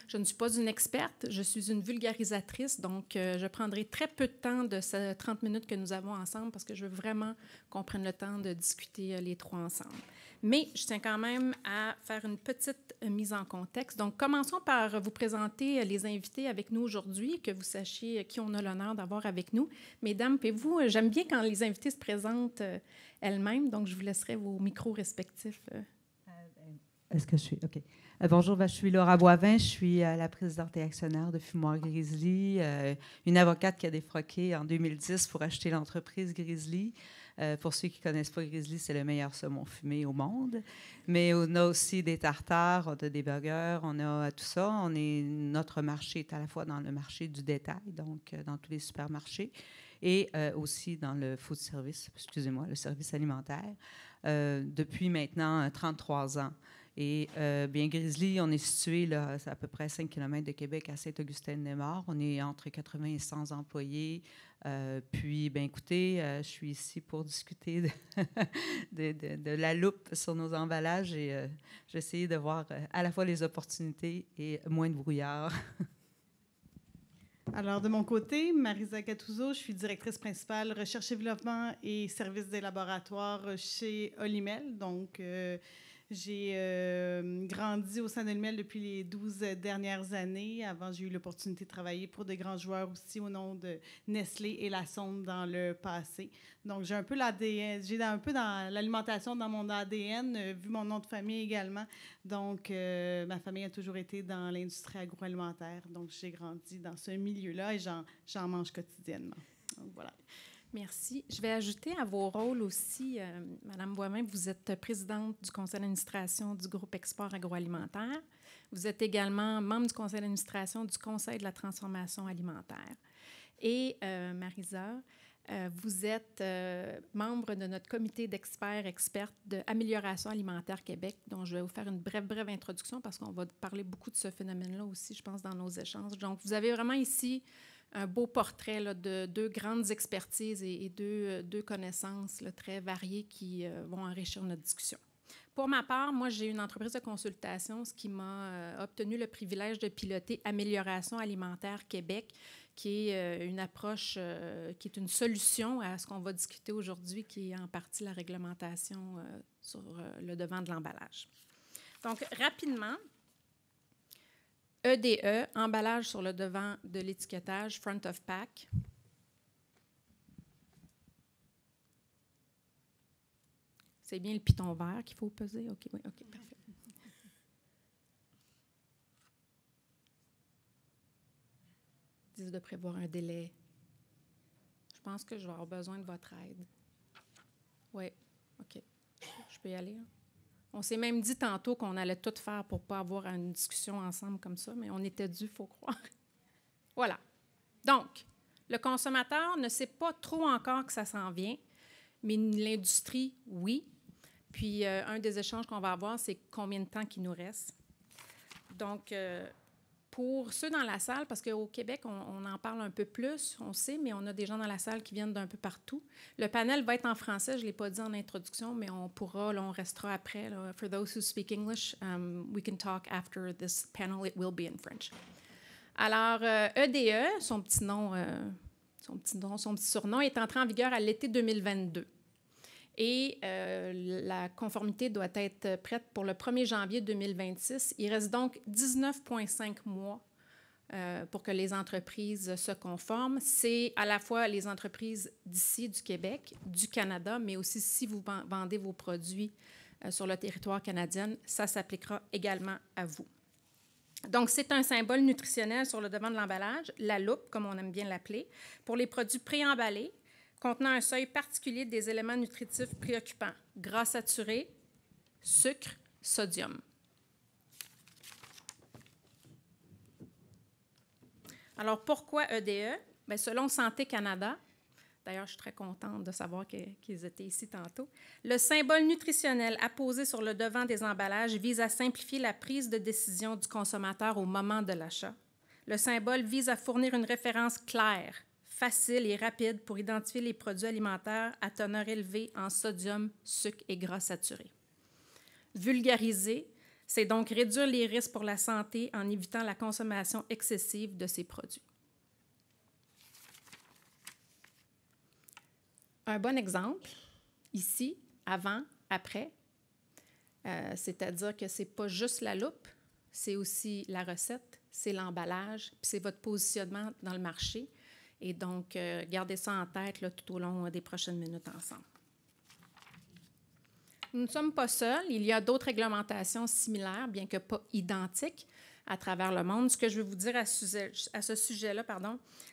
Je ne suis pas une experte, je suis une vulgarisatrice, donc je prendrai très peu de temps de ces 30 minutes que nous avons ensemble parce que je veux vraiment qu'on prenne le temps de discuter les trois ensemble. Mais je tiens quand même à faire une petite mise en contexte. Donc, commençons par vous présenter les invités avec nous aujourd'hui, que vous sachiez qui on a l'honneur d'avoir avec nous. Mesdames, et vous, j'aime bien quand les invités se présentent elles-mêmes, donc je vous laisserai vos micros respectifs. Est-ce que je suis... OK. Bonjour, je suis Laura Boivin, je suis la présidente et actionnaire de Fumoir Grizzly, une avocate qui a défroqué en 2010 pour acheter l'entreprise Grizzly. Pour ceux qui ne connaissent pas Grizzly, c'est le meilleur saumon fumé au monde. Mais on a aussi des tartares, on a des burgers, on a tout ça. Notre marché est à la fois dans le marché du détail, donc dans tous les supermarchés, et aussi dans le food service, excusez-moi, le service alimentaire, depuis maintenant 33 ans. Et bien, Grizzly, on est situé là, à peu près 5 km de Québec, à Saint-Augustin-de-Desmaures. On est entre 80 et 100 employés. Puis, bien, écoutez, je suis ici pour discuter de la loupe sur nos emballages et j'ai essayé de voir à la fois les opportunités et moins de brouillard. Alors, de mon côté, Marisa Gattuso, je suis directrice principale recherche et développement et services des laboratoires chez Olimel. Donc, j'ai grandi au sein d'Olimel depuis les 12 dernières années. Avant, j'ai eu l'opportunité de travailler pour de grands joueurs aussi au nom de Nestlé et La Sonde dans le passé. Donc, j'ai un peu l'ADN, j'ai un peu dans l'alimentation dans mon ADN, vu mon nom de famille également. Donc, ma famille a toujours été dans l'industrie agroalimentaire. Donc, j'ai grandi dans ce milieu-là et j'en mange quotidiennement. Donc, voilà. Merci. Je vais ajouter à vos rôles aussi, Madame Boivin, vous êtes présidente du conseil d'administration du groupe Export agroalimentaire. Vous êtes également membre du conseil d'administration du conseil de la transformation alimentaire. Et Marisa, vous êtes membre de notre comité d'experts expertes d'Amélioration alimentaire Québec, dont je vais vous faire une brève introduction parce qu'on va parler beaucoup de ce phénomène-là aussi, je pense, dans nos échanges. Donc, vous avez vraiment ici un beau portrait là, de deux grandes expertises et deux connaissances là, très variées qui vont enrichir notre discussion. Pour ma part, moi, j'ai une entreprise de consultation, ce qui m'a obtenu le privilège de piloter Amélioration alimentaire Québec, qui est une approche, qui est une solution à ce qu'on va discuter aujourd'hui, qui est en partie la réglementation sur le devant de l'emballage. Donc, rapidement, EDE, emballage sur le devant de l'étiquetage, front of pack. C'est bien le piton vert qu'il faut peser? OK, oui, OK, parfait. Ils disent de prévoir un délai. Je pense que je vais avoir besoin de votre aide. Oui, OK. Je peux y aller, hein? On s'est même dit tantôt qu'on allait tout faire pour ne pas avoir une discussion ensemble comme ça, mais on était dû, il faut croire. Voilà. Donc, le consommateur ne sait pas trop encore que ça s'en vient, mais l'industrie, oui. Puis, un des échanges qu'on va avoir, c'est combien de temps qu'il nous reste. Donc, pour ceux dans la salle, parce qu'au Québec, on en parle un peu plus, on sait, mais on a des gens dans la salle qui viennent d'un peu partout. Le panel va être en français, je ne l'ai pas dit en introduction, mais on pourra, là, on restera après. Là. For those who speak English, we can talk after this panel. It will be in French. Alors, EDE, son petit surnom, est entré en vigueur à l'été 2022. Et la conformité doit être prête pour le 1er janvier 2026. Il reste donc 19,5 mois pour que les entreprises se conforment. C'est à la fois les entreprises d'ici, du Québec, du Canada, mais aussi si vous vendez vos produits sur le territoire canadien, ça s'appliquera également à vous. Donc, c'est un symbole nutritionnel sur le devant de l'emballage, la loupe, comme on aime bien l'appeler, pour les produits préemballés, contenant un seuil particulier des éléments nutritifs préoccupants, gras saturés, sucre, sodium. Alors, pourquoi EDE? Bien, selon Santé Canada, d'ailleurs, je suis très contente de savoir qu'ils étaient ici tantôt, le symbole nutritionnel apposé sur le devant des emballages vise à simplifier la prise de décision du consommateur au moment de l'achat. Le symbole vise à fournir une référence claire, facile et rapide pour identifier les produits alimentaires à teneur élevée en sodium, sucre et gras saturés. Vulgariser C'est donc réduire les risques pour la santé en évitant la consommation excessive de ces produits. Un bon exemple, ici, avant, après, c'est-à-dire que ce n'est pas juste la loupe, c'est aussi la recette, c'est l'emballage, puis c'est votre positionnement dans le marché. Et donc, gardez ça en tête là, tout au long des prochaines minutes ensemble. Nous ne sommes pas seuls. Il y a d'autres réglementations similaires, bien que pas identiques, à travers le monde. Ce que je veux vous dire à ce sujet-là,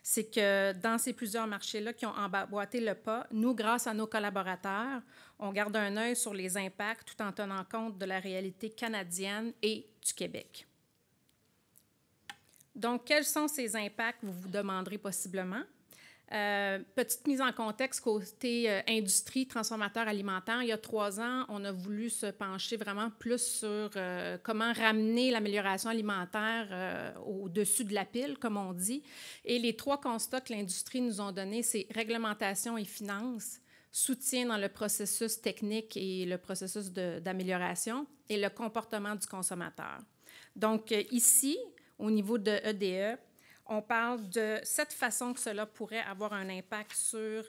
c'est que dans ces plusieurs marchés-là qui ont emboîté le pas, nous, grâce à nos collaborateurs, on garde un œil sur les impacts tout en tenant compte de la réalité canadienne et du Québec. Donc, quels sont ces impacts, vous vous demanderez possiblement? Petite mise en contexte côté industrie, transformateur alimentaire. Il y a 3 ans, on a voulu se pencher vraiment plus sur comment ramener l'amélioration alimentaire au-dessus de la pile, comme on dit. Et les 3 constats que l'industrie nous ont donnés, c'est réglementation et finances, soutien dans le processus technique et le processus d'amélioration, et le comportement du consommateur. Donc, ici, au niveau de EDE, on parle de 7 façons que cela pourrait avoir un impact sur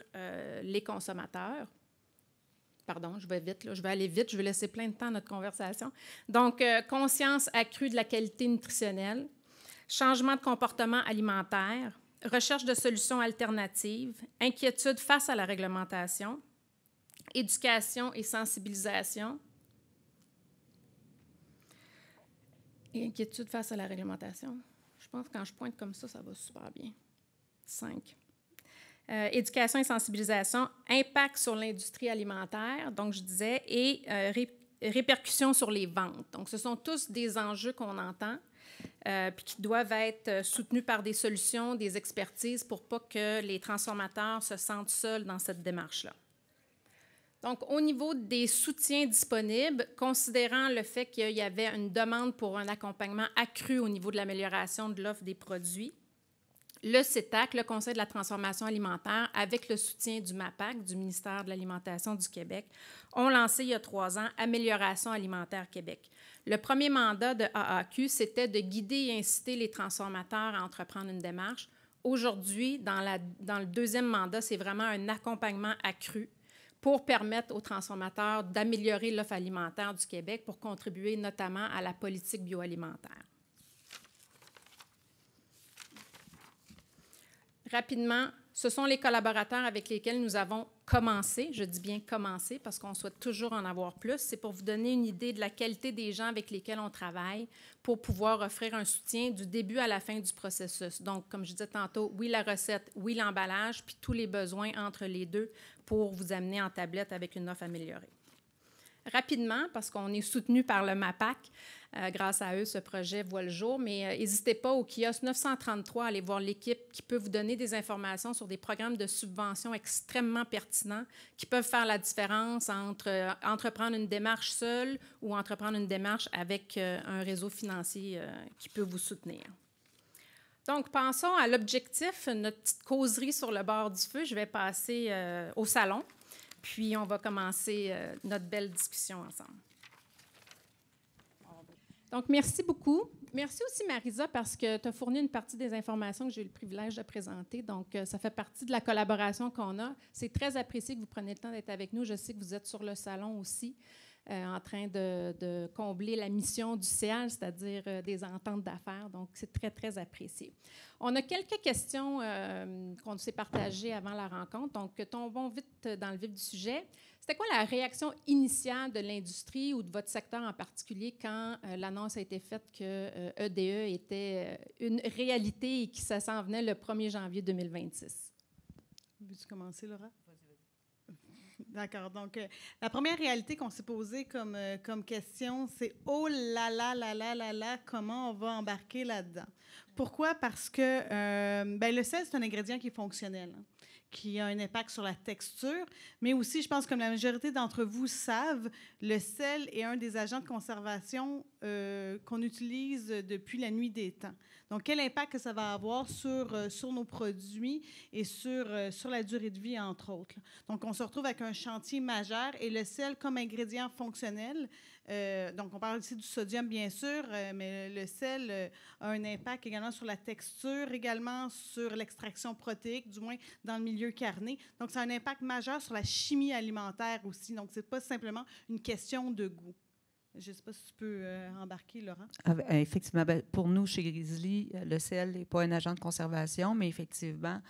les consommateurs. Pardon, je vais vite, là, je vais aller vite, je vais laisser plein de temps à notre conversation. Donc, conscience accrue de la qualité nutritionnelle, changement de comportement alimentaire, recherche de solutions alternatives, inquiétude face à la réglementation, éducation et sensibilisation, et inquiétude face à la réglementation. Je pense que quand je pointe comme ça va super bien. 5. Éducation et sensibilisation, impact sur l'industrie alimentaire, donc je disais, et répercussions sur les ventes. Donc, ce sont tous des enjeux qu'on entend puis qui doivent être soutenus par des solutions, des expertises pour pas que les transformateurs se sentent seuls dans cette démarche-là. Donc, au niveau des soutiens disponibles, considérant le fait qu'il y avait une demande pour un accompagnement accru au niveau de l'amélioration de l'offre des produits, le CETAC, le Conseil de la transformation alimentaire, avec le soutien du MAPAC, du ministère de l'Alimentation du Québec, ont lancé il y a 3 ans Amélioration alimentaire Québec. Le premier mandat de AAQ, c'était de guider et inciter les transformateurs à entreprendre une démarche. Aujourd'hui, dans le 2e mandat, c'est vraiment un accompagnement accru pour permettre aux transformateurs d'améliorer l'offre alimentaire du Québec pour contribuer notamment à la politique bioalimentaire. Rapidement, ce sont les collaborateurs avec lesquels nous avons commencé, je dis bien commencé parce qu'on souhaite toujours en avoir plus, c'est pour vous donner une idée de la qualité des gens avec lesquels on travaille pour pouvoir offrir un soutien du début à la fin du processus. Donc, comme je disais tantôt, oui la recette, oui l'emballage, puis tous les besoins entre les deux pour vous amener en tablette avec une offre améliorée. Rapidement, parce qu'on est soutenu par le MAPAC, grâce à eux, ce projet voit le jour, mais n'hésitez pas au kiosque 933 à aller voir l'équipe qui peut vous donner des informations sur des programmes de subvention extrêmement pertinents qui peuvent faire la différence entre entreprendre une démarche seule ou entreprendre une démarche avec un réseau financier qui peut vous soutenir. Donc, pensons à l'objectif, notre petite causerie sur le bord du feu. Je vais passer au salon, puis on va commencer notre belle discussion ensemble. Donc, merci beaucoup. Merci aussi, Marisa, parce que tu as fourni une partie des informations que j'ai eu le privilège de présenter. Donc, ça fait partie de la collaboration qu'on a. C'est très apprécié que vous preniez le temps d'être avec nous. Je sais que vous êtes sur le salon aussi, en train de combler la mission du CIAL, c'est-à-dire des ententes d'affaires. Donc, c'est très, très apprécié. On a quelques questions qu'on s'est partagées avant la rencontre. Donc, tombons vite dans le vif du sujet. C'était quoi la réaction initiale de l'industrie ou de votre secteur en particulier quand l'annonce a été faite que EDE était une réalité et que ça s'en venait le 1er janvier 2026? Veux-tu commencer, Laura? D'accord. Donc, la première réalité qu'on s'est posée comme question, c'est « Oh là là là là là là, comment on va embarquer là-dedans? » Pourquoi? Parce que le sel, c'est un ingrédient qui est fonctionnel, hein, qui a un impact sur la texture, mais aussi, je pense, comme la majorité d'entre vous savent, le sel est un des agents de conservation qu'on utilise depuis la nuit des temps. Donc, quel impact que ça va avoir sur nos produits et sur la durée de vie, entre autres. Donc, on se retrouve avec un chantier majeur et le sel comme ingrédient fonctionnel. Donc, on parle ici du sodium, bien sûr, mais le sel a un impact également sur la texture, également sur l'extraction protéique, du moins dans le milieu carné. Donc, ça a un impact majeur sur la chimie alimentaire aussi. Donc, ce n'est pas simplement une question de goût. Je ne sais pas si tu peux embarquer, Laurent. Effectivement, pour nous, chez Grizzly, le sel n'est pas un agent de conservation, mais effectivement,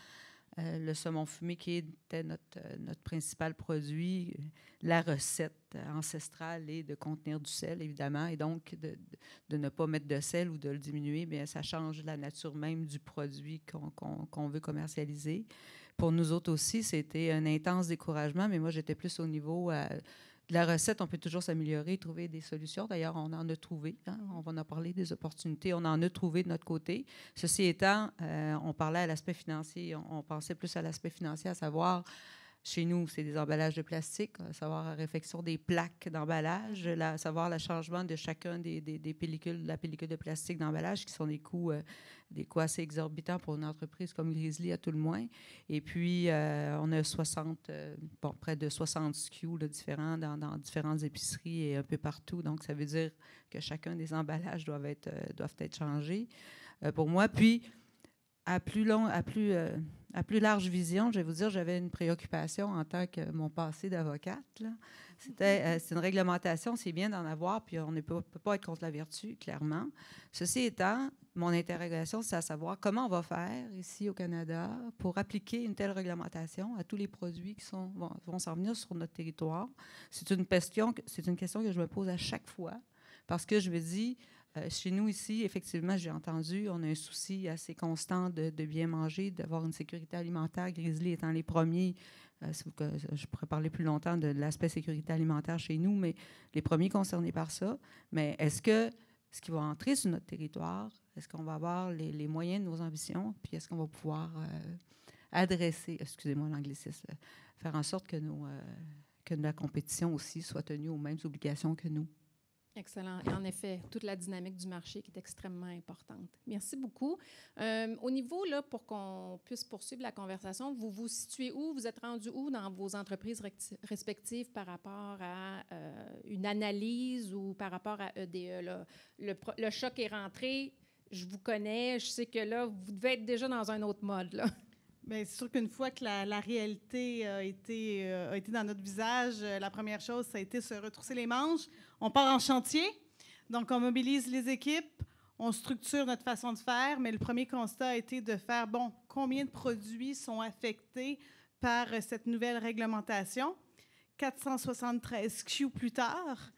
le saumon fumé qui était notre principal produit, la recette ancestrale est de contenir du sel, évidemment, et donc de ne pas mettre de sel ou de le diminuer, mais ça change la nature même du produit qu'on veut commercialiser. Pour nous autres aussi, c'était un intense découragement, mais moi, j'étais plus au niveau de la recette. On peut toujours s'améliorer, trouver des solutions. D'ailleurs, on en a trouvé. Hein? On va en parler des opportunités. On en a trouvé de notre côté. Ceci étant, on parlait à l'aspect financier. On pensait plus à l'aspect financier, à savoir, chez nous, c'est des emballages de plastique, à savoir la réfection des plaques d'emballage, à savoir le changement de chacun des pellicules, de la pellicule de plastique d'emballage, qui sont des coûts assez exorbitants pour une entreprise comme Grizzly, à tout le moins. Et puis, on a près de 60 SKU là, différents dans différentes épiceries et un peu partout. Donc, ça veut dire que chacun des emballages doivent être changés pour moi. Puis, à plus large vision, je vais vous dire, j'avais une préoccupation en tant que mon passé d'avocate. C'est une réglementation, c'est bien d'en avoir, puis on ne peut pas être contre la vertu, clairement. Ceci étant, mon interrogation, c'est à savoir comment on va faire ici au Canada pour appliquer une telle réglementation à tous les produits qui vont s'en venir sur notre territoire. C'est une question que je me pose à chaque fois, parce que je me dis, chez nous ici, effectivement, j'ai entendu, on a un souci assez constant de bien manger, d'avoir une sécurité alimentaire, Grizzly étant les premiers. Je pourrais parler plus longtemps de l'aspect sécurité alimentaire chez nous, mais les premiers concernés par ça. Mais est-ce qui va entrer sur notre territoire, est-ce qu'on va avoir les moyens de nos ambitions, puis est-ce qu'on va pouvoir adresser, excusez-moi l'anglicisme, faire en sorte que la compétition aussi soit tenue aux mêmes obligations que nous? Excellent. Et en effet, toute la dynamique du marché qui est extrêmement importante. Merci beaucoup. Au niveau, là, pour qu'on puisse poursuivre la conversation, vous vous situez où? Vous êtes rendu où dans vos entreprises respectives par rapport à une analyse ou par rapport à EDE? Là? Le choc est rentré, je vous connais, je sais que là, vous devez être déjà dans un autre mode, là. Bien, c'est sûr qu'une fois que la réalité a été dans notre visage, la première chose, ça a été se retrousser les manches. On part en chantier, donc on mobilise les équipes, on structure notre façon de faire, mais le premier constat a été de faire, combien de produits sont affectés par cette nouvelle réglementation? 473 Q plus tard,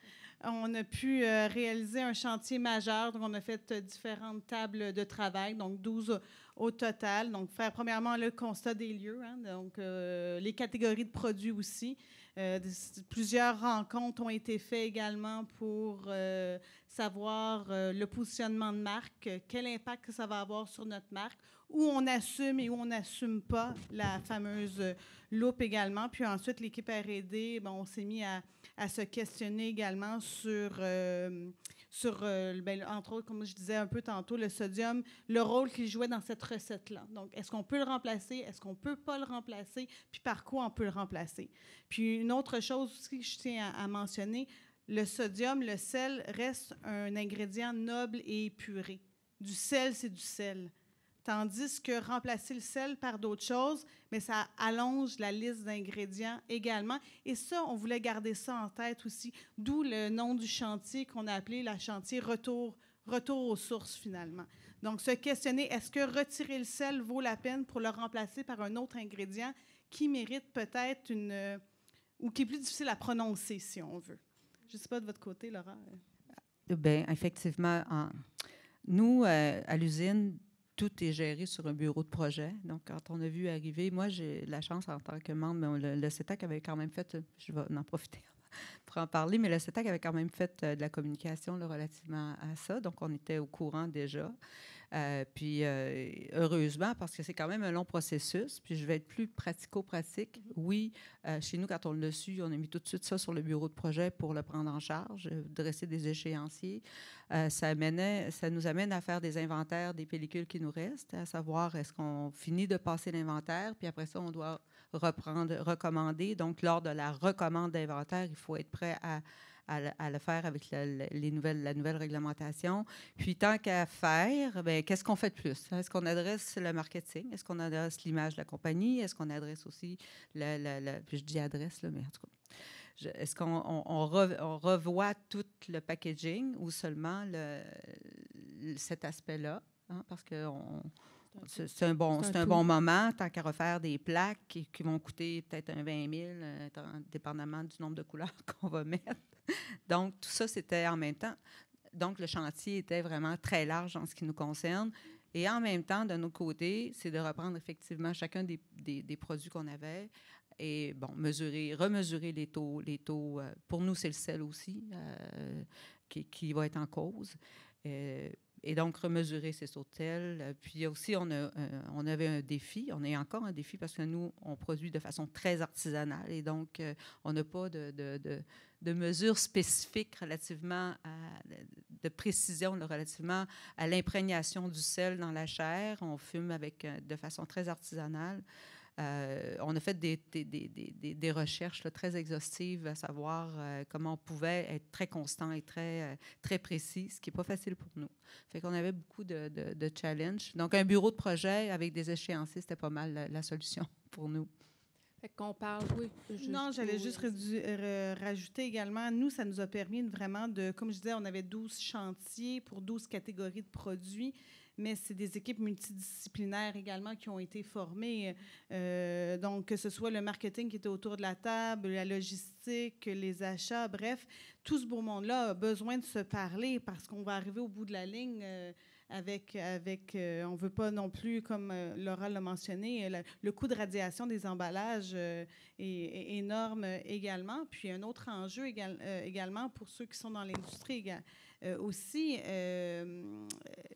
on a pu réaliser un chantier majeur. Donc, on a fait différentes tables de travail, donc 12 au total. Donc, faire premièrement le constat des lieux, hein, donc les catégories de produits aussi. Plusieurs rencontres ont été faites également pour savoir le positionnement de marque, quel impact que ça va avoir sur notre marque, où on assume et où on n'assume pas la fameuse loupe également. Puis ensuite, l'équipe R&D, on s'est mis à se questionner également sur entre autres, comme je disais un peu tantôt, le sodium, le rôle qu'il jouait dans cette recette-là. Donc, est-ce qu'on peut le remplacer? Est-ce qu'on ne peut pas le remplacer? Puis par quoi on peut le remplacer? Puis une autre chose aussi que je tiens à mentionner, le sodium, le sel, reste un ingrédient noble et épuré. Du sel, c'est du sel. Tandis que remplacer le sel par d'autres choses, mais ça allonge la liste d'ingrédients également. Et ça, on voulait garder ça en tête aussi, d'où le nom du chantier qu'on a appelé le chantier Retour aux sources, finalement. Donc, se questionner, est-ce que retirer le sel vaut la peine pour le remplacer par un autre ingrédient qui mérite peut-être ou qui est plus difficile à prononcer, si on veut? Je ne sais pas de votre côté, Laura. Bien, effectivement, nous, à l'usine, tout est géré sur un bureau de projet. Donc, quand on a vu arriver, moi, j'ai la chance en tant que membre, le CETAC avait quand même fait, je vais en profiter pour en parler, mais le CETAC avait quand même fait de la communication là, relativement à ça. Donc, on était au courant déjà. Puis, heureusement, parce que c'est quand même un long processus, puis je vais être plus pratico-pratique. Oui, chez nous, quand on l'a su, on a mis tout de suite ça sur le bureau de projet pour le prendre en charge, dresser des échéanciers. Ça nous amène à faire des inventaires des pellicules qui nous restent, à savoir est-ce qu'on finit de passer l'inventaire, puis après ça, on doit recommander. Donc, lors de la recommande d'inventaire, il faut être prêt à le faire avec la nouvelle réglementation. Puis, tant qu'à faire, bien, qu'est-ce qu'on fait de plus? Est-ce qu'on adresse le marketing? Est-ce qu'on adresse l'image de la compagnie? Est-ce qu'on adresse aussi puis je dis adresse, là, mais en tout cas, est-ce qu'on revoit tout le packaging ou seulement cet aspect-là? Hein, parce que c'est un bon moment, tant qu'à refaire des plaques qui vont coûter peut-être un 20 000, dépendamment du nombre de couleurs qu'on va mettre. Donc, tout ça, c'était en même temps. Donc, le chantier était vraiment très large en ce qui nous concerne. Et en même temps, de notre côté, c'est de reprendre effectivement chacun des produits qu'on avait et, bon, remesurer les taux. Pour nous, c'est le sel aussi qui va être en cause. Et donc, remesurer ces sauts-de-sel. Puis aussi, on avait un défi. On a encore un défi parce que nous, on produit de façon très artisanale. Et donc, on n'a pas de mesures spécifiques relativement de précision relativement à l'imprégnation du sel dans la chair. On fume de façon très artisanale. On a fait des recherches là, très exhaustives à savoir comment on pouvait être très constant et très précis, ce qui n'est pas facile pour nous. Fait qu'on avait beaucoup de challenges. Donc, un bureau de projet avec des échéanciers, c'était pas mal la solution pour nous. Fait qu'on parle, oui. Non, j'allais juste rajouter également, nous, ça nous a permis vraiment comme je disais, on avait 12 chantiers pour 12 catégories de produits, mais c'est des équipes multidisciplinaires également qui ont été formées. Donc, que ce soit le marketing qui était autour de la table, la logistique, les achats, bref, tout ce beau monde-là a besoin de se parler parce qu'on va arriver au bout de la ligne on ne veut pas non plus, comme Laura l'a mentionné, le coût de radiation des emballages est énorme également. Puis un autre enjeu également pour ceux qui sont dans l'industrie aussi,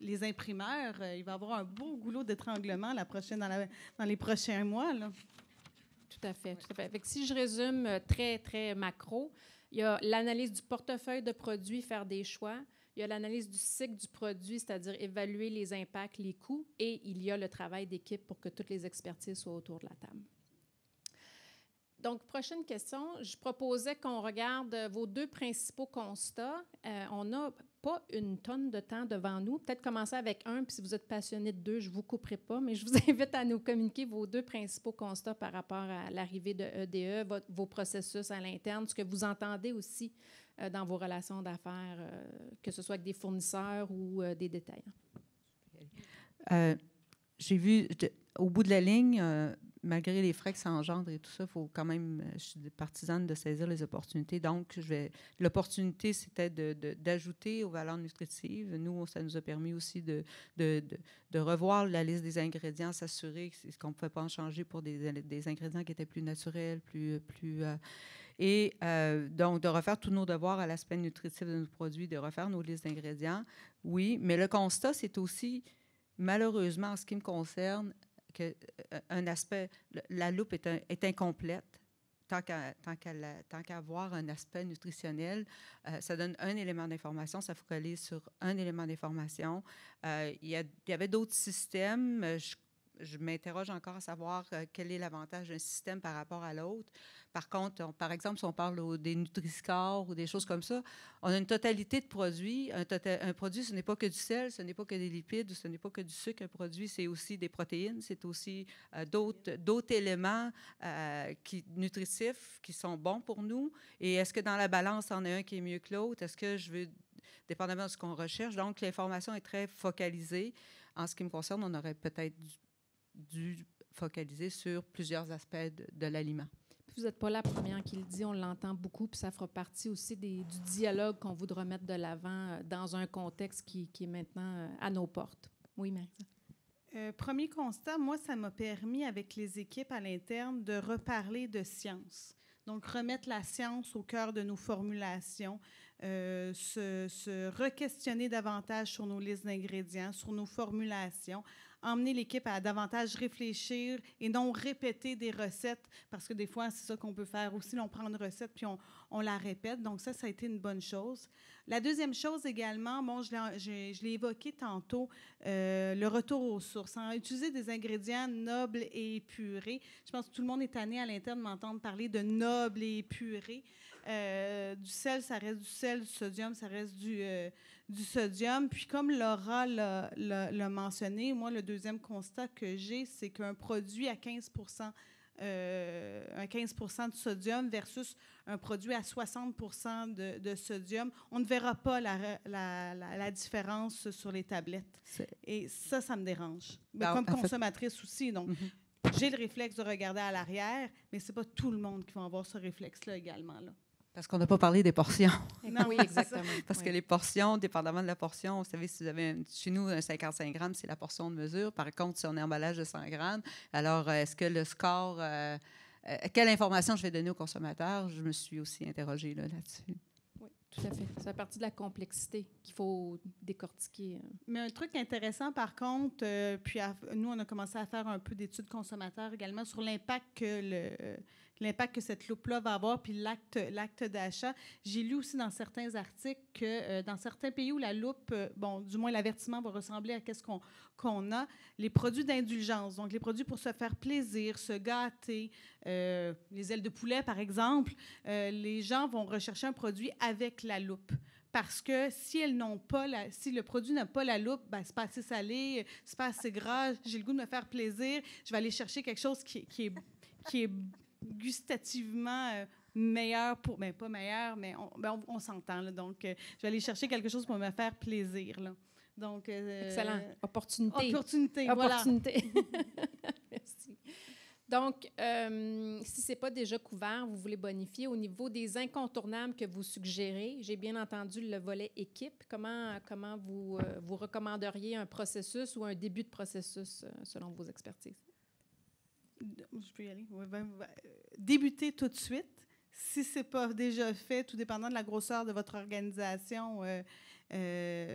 les imprimeurs, il va y avoir un beau goulot d'étranglement dans les prochains mois. Là. Tout à fait, tout à fait. Fait que si je résume très, très macro, il y a l'analyse du portefeuille de produits, faire des choix. Il y a l'analyse du cycle du produit, c'est-à-dire évaluer les impacts, les coûts, et il y a le travail d'équipe pour que toutes les expertises soient autour de la table. Donc, prochaine question. Je proposais qu'on regarde vos deux principaux constats. On n'a pas une tonne de temps devant nous. Peut-être commencer avec un, puis si vous êtes passionné de deux, je ne vous couperai pas, mais je vous invite à nous communiquer vos deux principaux constats par rapport à l'arrivée de EDE, vos processus à l'interne, ce que vous entendez aussi dans vos relations d'affaires, que ce soit avec des fournisseurs ou des détaillants. J'ai vu, au bout de la ligne, malgré les frais que ça engendre et tout ça, il faut quand même, je suis partisane de saisir les opportunités. Donc, l'opportunité, c'était d'ajouter aux valeurs nutritives. Nous, ça nous a permis aussi de revoir la liste des ingrédients, s'assurer qu'on ne pouvait pas en changer pour des ingrédients qui étaient plus naturels, et donc, de refaire tous nos devoirs à l'aspect nutritif de nos produits, de refaire nos listes d'ingrédients, oui. Mais le constat, c'est aussi, malheureusement, en ce qui me concerne, qu'un aspect, la loupe est incomplète. Tant qu'à avoir un aspect nutritionnel, ça donne un élément d'information, ça focalise sur un élément d'information. Il y avait d'autres systèmes. Je m'interroge encore à savoir quel est l'avantage d'un système par rapport à l'autre. Par contre, par exemple, si on parle des Nutri-Score ou des choses comme ça, on a une totalité de produits. Un produit, ce n'est pas que du sel, ce n'est pas que des lipides, ce n'est pas que du sucre. Un produit, c'est aussi des protéines, c'est aussi d'autres éléments nutritifs qui sont bons pour nous. Et est-ce que dans la balance, il y en a un qui est mieux que l'autre? Est-ce que je veux, dépendamment de ce qu'on recherche? Donc, l'information est très focalisée. En ce qui me concerne, on aurait peut-être dû focaliser sur plusieurs aspects de l'aliment. Vous n'êtes pas la première qui le dit, on l'entend beaucoup, puis ça fera partie aussi du dialogue qu'on voudra mettre de l'avant dans un contexte qui est maintenant à nos portes. Oui, Marisa? Premier constat, moi, ça m'a permis, avec les équipes à l'interne, de reparler de science. Donc, remettre la science au cœur de nos formulations, se re-questionner davantage sur nos listes d'ingrédients, sur nos formulations, emmener l'équipe à davantage réfléchir et non répéter des recettes, parce que des fois, c'est ça qu'on peut faire aussi. Là, on prend une recette puis on la répète. Donc, ça a été une bonne chose. La deuxième chose également, bon, je l'ai évoqué tantôt, le retour aux sources. Hein, utiliser des ingrédients nobles et épurés. Je pense que tout le monde est tanné à l'interne de m'entendre parler de nobles et épurés. Du sel, ça reste du sel, du sodium, ça reste du sodium. Puis comme Laura l'a mentionné, moi, le deuxième constat que j'ai, c'est qu'un produit à 15 de sodium versus un produit à 60 de sodium, on ne verra pas la différence sur les tablettes. Et ça me dérange. Mais comme consommatrice aussi, donc j'ai le réflexe de regarder à l'arrière, mais ce n'est pas tout le monde qui va avoir ce réflexe-là également, là. Parce qu'on n'a pas parlé des portions. Non, oui, exactement. Parce que les portions, dépendamment de la portion, vous savez, si vous avez chez nous un 55 grammes, c'est la portion de mesure. Par contre, si on a un emballage de 100 grammes, alors est-ce que le score, quelle information je vais donner au consommateur? Je me suis aussi interrogée là-dessus. Oui, tout à fait. C'est la partie de la complexité qu'il faut décortiquer. Mais un truc intéressant, par contre, nous, on a commencé à faire un peu d'études consommateurs également sur l'impact que cette loupe-là va avoir, puis l'acte d'achat. J'ai lu aussi dans certains articles que dans certains pays où la loupe, du moins l'avertissement va ressembler à ce qu'on a, les produits d'indulgence, donc les produits pour se faire plaisir, se gâter, les ailes de poulet, par exemple, les gens vont rechercher un produit avec la loupe. Parce que si le produit n'a pas la loupe, c'est pas assez salé, c'est pas assez gras, j'ai le goût de me faire plaisir, je vais aller chercher quelque chose qui est gustativement meilleur pas meilleur, mais on s'entend, là. Donc, je vais aller chercher quelque chose pour me faire plaisir, là. Donc, excellent. Opportunité. Voilà. Merci. Donc, si ce n'est pas déjà couvert, vous voulez bonifier. Au niveau des incontournables que vous suggérez, j'ai bien entendu le volet équipe. Comment vous recommanderiez un processus ou un début de processus selon vos expertises? Je peux y aller? Oui, débuter tout de suite. Si ce n'est pas déjà fait, tout dépendant de la grosseur de votre organisation,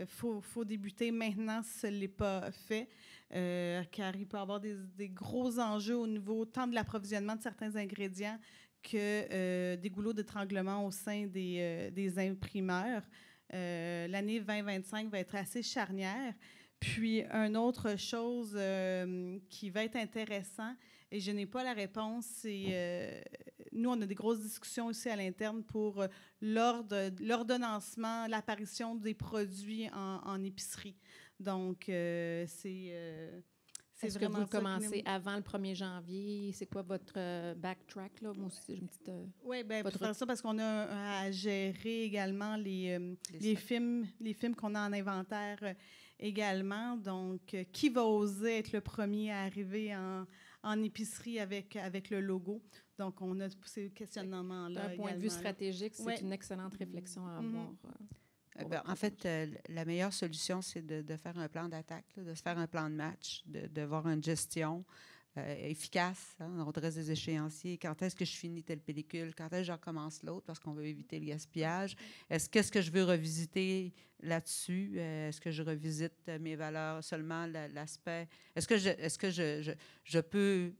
faut débuter maintenant si ce n'est pas fait, car il peut y avoir des gros enjeux au niveau tant de l'approvisionnement de certains ingrédients que des goulots d'étranglement au sein des imprimeurs. L'année 2025 va être assez charnière. Puis, une autre chose qui va être intéressant, et je n'ai pas la réponse, c'est nous, on a des grosses discussions aussi à l'interne pour l'ordonnancement, l'apparition des produits en épicerie. Donc, est-ce que vous commencez avant le 1er janvier? C'est quoi votre backtrack, là? Moi aussi, j'ai une petite... Oui, bien, pour faire ça, parce qu'on a à gérer également les films qu'on a en inventaire également. Donc, qui va oser être le premier à arriver en épicerie avec le logo? Donc, on a ces questionnements-là. D'un point de vue stratégique, c'est une excellente réflexion à avoir. En fait, la meilleure solution, c'est de faire un plan d'attaque, de se faire un plan de match, de voir une gestion efficace. Hein? On dresse des échéanciers. Quand est-ce que je finis telle pellicule? Quand est-ce que je recommence l'autre? Parce qu'on veut éviter le gaspillage. Qu'est-ce que je veux revisiter là-dessus? Est-ce que je revisite mes valeurs seulement l'aspect? Est-ce que je peux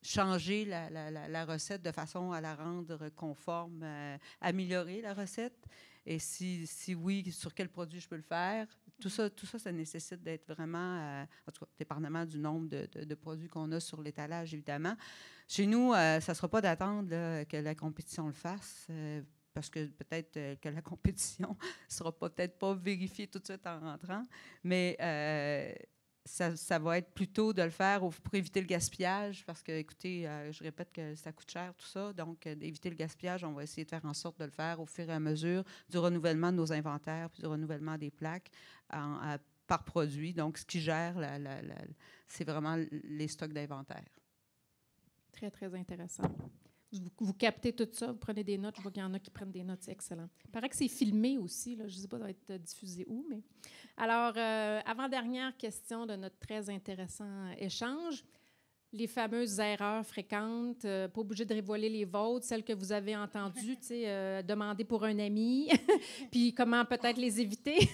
changer la recette de façon à la rendre conforme, améliorer la recette? Et si oui, sur quel produit je peux le faire? Tout ça, ça nécessite d'être vraiment, en tout cas, dépendamment du nombre de produits qu'on a sur l'étalage, évidemment. Chez nous, ça ne sera pas d'attendre que la compétition le fasse, parce que peut-être que la compétition ne sera peut-être pas vérifiée tout de suite en rentrant, mais ça va être plutôt de le faire pour éviter le gaspillage, parce que, écoutez, je répète que ça coûte cher, tout ça. Donc, d'éviter le gaspillage, on va essayer de faire en sorte de le faire au fur et à mesure du renouvellement de nos inventaires puis du renouvellement des plaques par produit. Donc, ce qui gère, c'est vraiment les stocks d'inventaire. Très, très intéressant. Vous captez tout ça, vous prenez des notes. Je vois qu'il y en a qui prennent des notes, c'est excellent. Il paraît que c'est filmé aussi, là. Je ne sais pas, ça va être diffusé où, mais... Alors, avant-dernière question de notre très intéressant échange. Les fameuses erreurs fréquentes, pas obligé de dévoiler les vôtres, celles que vous avez entendues, tu sais, demander pour un ami, puis comment peut-être les éviter.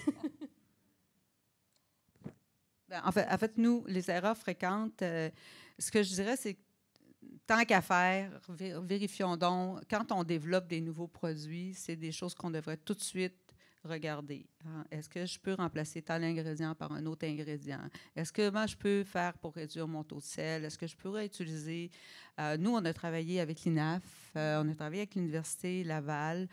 En fait, nous, les erreurs fréquentes, ce que je dirais, c'est tant qu'à faire, vérifions donc, quand on développe des nouveaux produits, c'est des choses qu'on devrait tout de suite regarder. Hein. Est-ce que je peux remplacer tel ingrédient par un autre ingrédient? Est-ce que moi, je peux faire pour réduire mon taux de sel? Est-ce que je pourrais utiliser... nous, on a travaillé avec l'INAF, on a travaillé avec l'Université Laval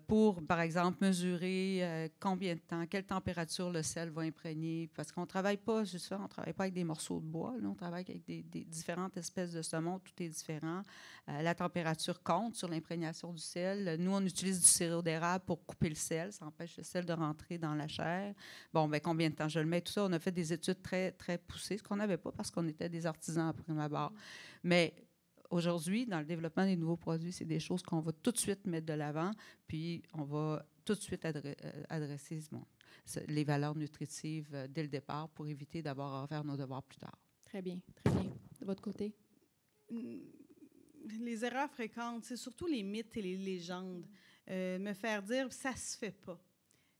pour, par exemple, mesurer combien de temps, quelle température le sel va imprégner. Parce qu'on ne travaille pas juste ça, on ne travaille pas avec des morceaux de bois. Là, on travaille avec des différentes espèces de saumon, tout est différent. La température compte sur l'imprégnation du sel. Nous, on utilise du sirop d'érable pour couper le sel. Ça empêche le sel de rentrer dans la chair. Bon, bien, combien de temps je le mets? Tout ça, on a fait des études très, très poussées, ce qu'on n'avait pas parce qu'on était des artisans à prime abord. Mais aujourd'hui, dans le développement des nouveaux produits, c'est des choses qu'on va tout de suite mettre de l'avant, puis on va tout de suite adresser les valeurs nutritives dès le départ pour éviter d'avoir à faire nos devoirs plus tard. Très bien, très bien. De votre côté? Les erreurs fréquentes, c'est surtout les mythes et les légendes. Me faire dire, ça se fait pas.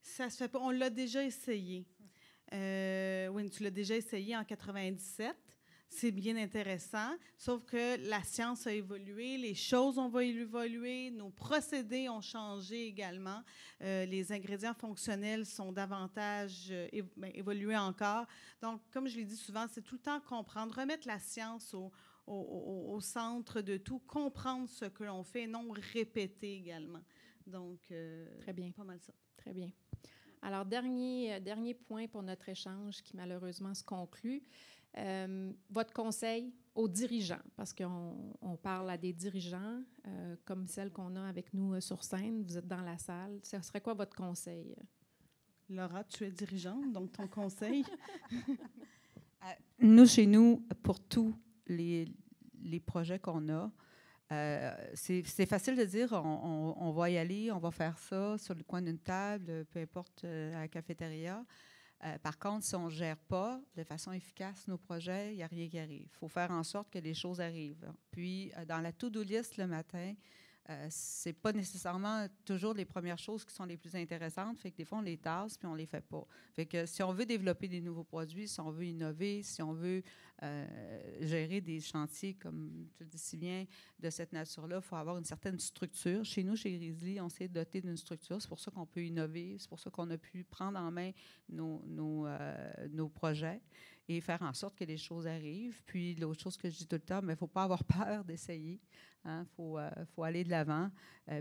Ça se fait pas. On l'a déjà essayé. Oui, tu l'as déjà essayé en 97. C'est bien intéressant, sauf que la science a évolué, les choses ont évolué, nos procédés ont changé également. Les ingrédients fonctionnels sont davantage évolués encore. Donc, comme je l'ai dit souvent, c'est tout le temps comprendre, remettre la science au centre de tout, comprendre ce que l'on fait, non répéter également. Donc, très bien. Pas mal ça. Très bien. Alors, dernier point pour notre échange qui malheureusement se conclut. Votre conseil aux dirigeants, parce qu'on parle à des dirigeants comme celle qu'on a avec nous sur scène, vous êtes dans la salle, ce serait quoi votre conseil? Laura, tu es dirigeante, donc ton conseil? Nous, chez nous, pour tous les projets qu'on a, c'est facile de dire, on va y aller, on va faire ça sur le coin d'une table, peu importe à la cafétéria. Par contre, si on ne gère pas de façon efficace nos projets, il n'y a rien qui arrive. Il faut faire en sorte que les choses arrivent. Puis, dans la to-do list le matin, ce n'est pas nécessairement toujours les premières choses qui sont les plus intéressantes. Fait que des fois, on les tasse puis on ne les fait pas. Fait que si on veut développer des nouveaux produits, si on veut innover, si on veut gérer des chantiers, comme tu le dis si bien, de cette nature-là, il faut avoir une certaine structure. Chez nous, chez Grizzly, on s'est doté d'une structure. C'est pour ça qu'on peut innover. C'est pour ça qu'on a pu prendre en main nos projets et faire en sorte que les choses arrivent. Puis l'autre chose que je dis tout le temps, il ne faut pas avoir peur d'essayer. Il faut aller de l'avant.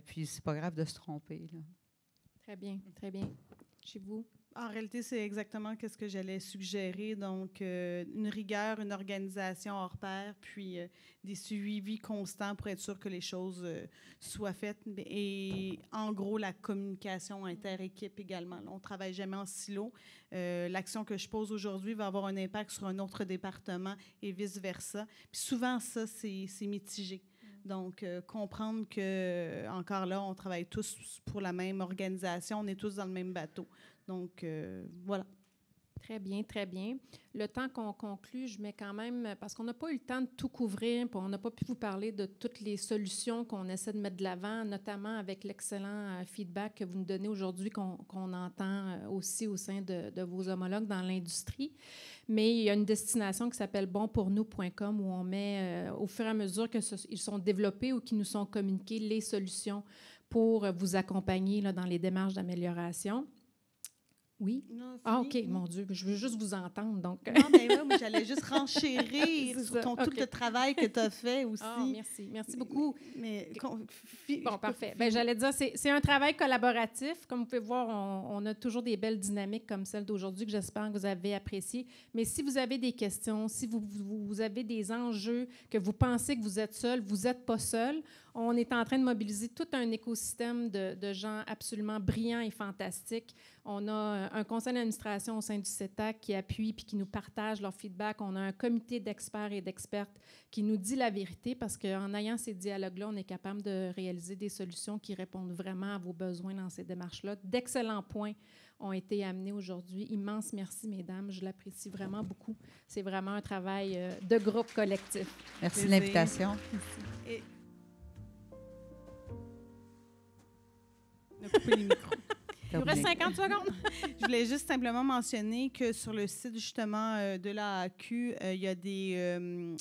Puis c'est pas grave de se tromper. Là. Très bien, très bien. Chez vous? En réalité, c'est exactement ce que j'allais suggérer. Donc, une rigueur, une organisation hors pair, puis des suivis constants pour être sûr que les choses soient faites. Et en gros, la communication inter-équipe également. Là, on ne travaille jamais en silo. L'action que je pose aujourd'hui va avoir un impact sur un autre département et vice-versa. Puis souvent, ça, c'est mitigé. Donc, comprendre que, encore là, on travaille tous pour la même organisation, on est tous dans le même bateau. Donc, voilà. Très bien, très bien. Le temps qu'on conclut, je mets quand même, parce qu'on n'a pas eu le temps de tout couvrir, puis on n'a pas pu vous parler de toutes les solutions qu'on essaie de mettre de l'avant, notamment avec l'excellent feedback que vous nous donnez aujourd'hui, qu'on entend aussi au sein de vos homologues dans l'industrie. Mais il y a une destination qui s'appelle bonpournous.com où on met, au fur et à mesure qu'ils sont développés ou qu'ils nous sont communiqués, les solutions pour vous accompagner là, dans les démarches d'amélioration. Oui? Non, ah, OK, mon Dieu, je veux juste vous entendre. Donc. Non, mais oui, mais j'allais juste renchérir sur tout le travail que tu as fait aussi. Ah, merci. Merci beaucoup. Mais, bon, parfait. Bien, j'allais dire, c'est un travail collaboratif. Comme vous pouvez voir, on a toujours des belles dynamiques comme celle d'aujourd'hui que j'espère que vous avez appréciées. Mais si vous avez des questions, si vous avez des enjeux, que vous pensez que vous êtes seul, vous n'êtes pas seul, On est en train de mobiliser tout un écosystème de gens absolument brillants et fantastiques. On a un conseil d'administration au sein du CETAC qui appuie puis qui nous partage leur feedback. On a un comité d'experts et d'expertes qui nous dit la vérité parce qu'en ayant ces dialogues-là, on est capable de réaliser des solutions qui répondent vraiment à vos besoins dans ces démarches-là. D'excellents points ont été amenés aujourd'hui. Immense merci, mesdames. Je l'apprécie vraiment beaucoup. C'est vraiment un travail de groupe collectif. Merci de l'invitation. Et... On a coupé les micros. Il nous reste 50 secondes. Je voulais juste simplement mentionner que sur le site justement de l'AAQ, il y a des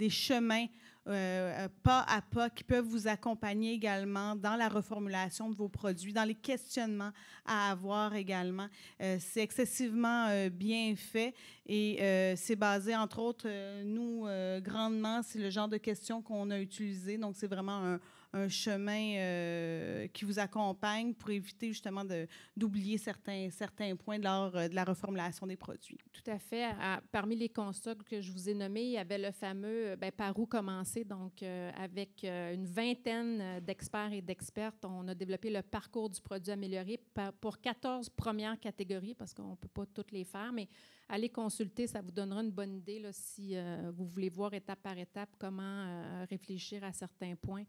chemins pas à pas qui peuvent vous accompagner également dans la reformulation de vos produits, dans les questionnements à avoir également. C'est excessivement bien fait et c'est basé, entre autres, nous, grandement, c'est le genre de questions qu'on a utilisé. Donc, c'est vraiment un chemin qui vous accompagne pour éviter justement d'oublier certains points lors de la reformulation des produits. Tout à fait. Parmi les constats que je vous ai nommés, il y avait le fameux par où commencer. Donc, avec une vingtaine d'experts et d'expertes, on a développé le parcours du produit amélioré pour 14 premières catégories, parce qu'on ne peut pas toutes les faire, mais allez consulter, ça vous donnera une bonne idée là, si vous voulez voir étape par étape comment réfléchir à certains points.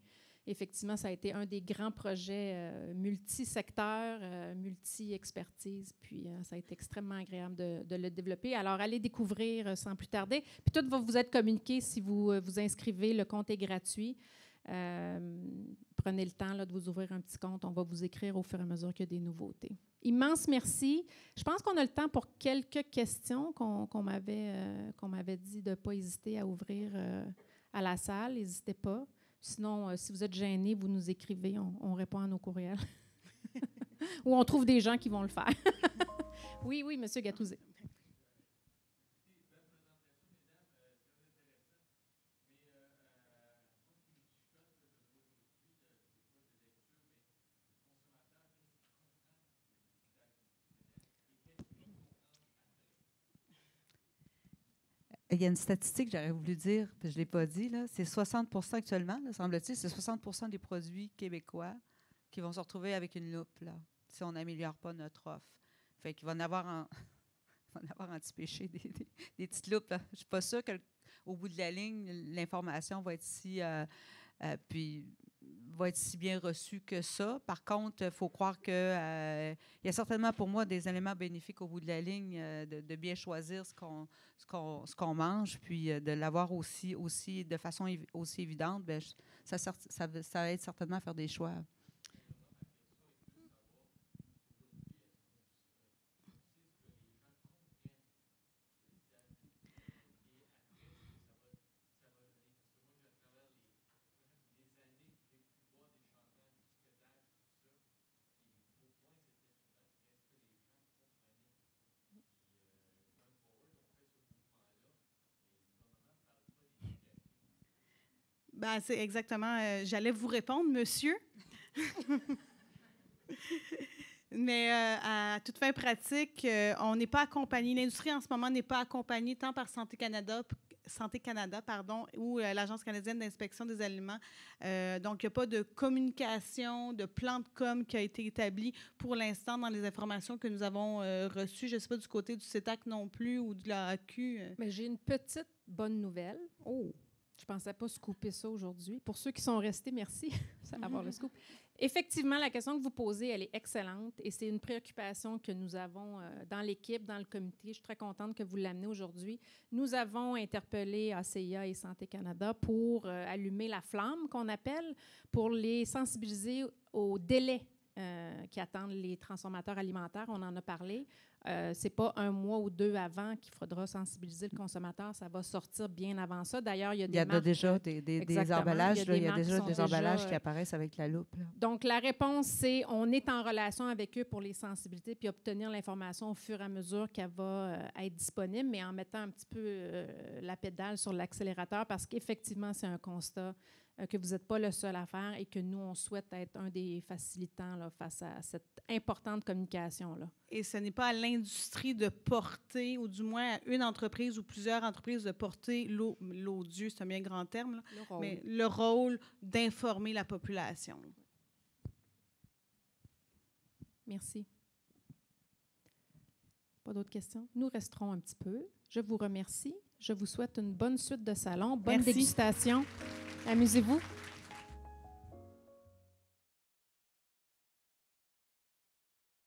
Effectivement, ça a été un des grands projets multi-secteurs, multi-expertise, puis ça a été extrêmement agréable de le développer. Alors, allez découvrir sans plus tarder. Puis tout va vous être communiqué si vous vous inscrivez. Le compte est gratuit. Prenez le temps là, de vous ouvrir un petit compte. On va vous écrire au fur et à mesure qu'il y a des nouveautés. Immense merci. Je pense qu'on a le temps pour quelques questions qu'on m'avait dit de ne pas hésiter à ouvrir à la salle. N'hésitez pas. Sinon, si vous êtes gêné, vous nous écrivez, on répond à nos courriels. Ou on trouve des gens qui vont le faire. Oui, M. Gatouzi. Il y a une statistique que j'aurais voulu dire, puis je ne l'ai pas dit, là, c'est 60 actuellement, là, semble-t-il, c'est 60 des produits québécois qui vont se retrouver avec une loupe, là, si on n'améliore pas notre offre. Fait qu'il va en avoir en petit péché des petites loupes. Là. Je ne suis pas sûre qu'au bout de la ligne, l'information va être va être si bien reçue que ça. Par contre, il faut croire qu'il y a certainement pour moi des éléments bénéfiques au bout de la ligne, de bien choisir ce qu'on mange, puis de l'avoir aussi de façon aussi évidente. Bien, ça aide certainement à faire des choix. Ben, c'est exactement. J'allais vous répondre, monsieur. Mais à toute fin pratique, on n'est pas accompagné. L'industrie en ce moment n'est pas accompagnée tant par Santé Canada, ou l'Agence canadienne d'inspection des aliments. Donc, il n'y a pas de communication, de plan de com qui a été établi pour l'instant dans les informations que nous avons reçues. Je ne sais pas du côté du CETAC non plus ou de l'AAQ. Mais j'ai une petite bonne nouvelle. Oh! Je ne pensais pas scooper ça aujourd'hui. Pour ceux qui sont restés, merci d'avoir le scoop. Effectivement, la question que vous posez, elle est excellente et c'est une préoccupation que nous avons dans l'équipe, dans le comité. Je suis très contente que vous l'amenez aujourd'hui. Nous avons interpellé ACIA et Santé Canada pour allumer la flamme, qu'on appelle, pour les sensibiliser au délai qui attendent les transformateurs alimentaires. On en a parlé. Ce n'est pas un mois ou deux avant qu'il faudra sensibiliser le consommateur. Ça va sortir bien avant ça. D'ailleurs, il y a des marques, déjà des emballages. Il y a déjà des emballages qui apparaissent avec la loupe. Là. Donc, la réponse, c'est on est en relation avec eux pour les sensibiliser puis obtenir l'information au fur et à mesure qu'elle va être disponible, mais en mettant un petit peu la pédale sur l'accélérateur parce qu'effectivement, c'est un constat que vous n'êtes pas le seul à faire et que nous, on souhaite être un des facilitants là, face à cette importante communication-là. Et ce n'est pas à l'industrie de porter, ou du moins à une entreprise ou plusieurs entreprises de porter l'odieux, c'est un bien grand terme, là, mais le rôle d'informer la population. Merci. Pas d'autres questions? Nous resterons un petit peu. Je vous remercie. Je vous souhaite une bonne suite de salon, bonne dégustation. Amusez-vous.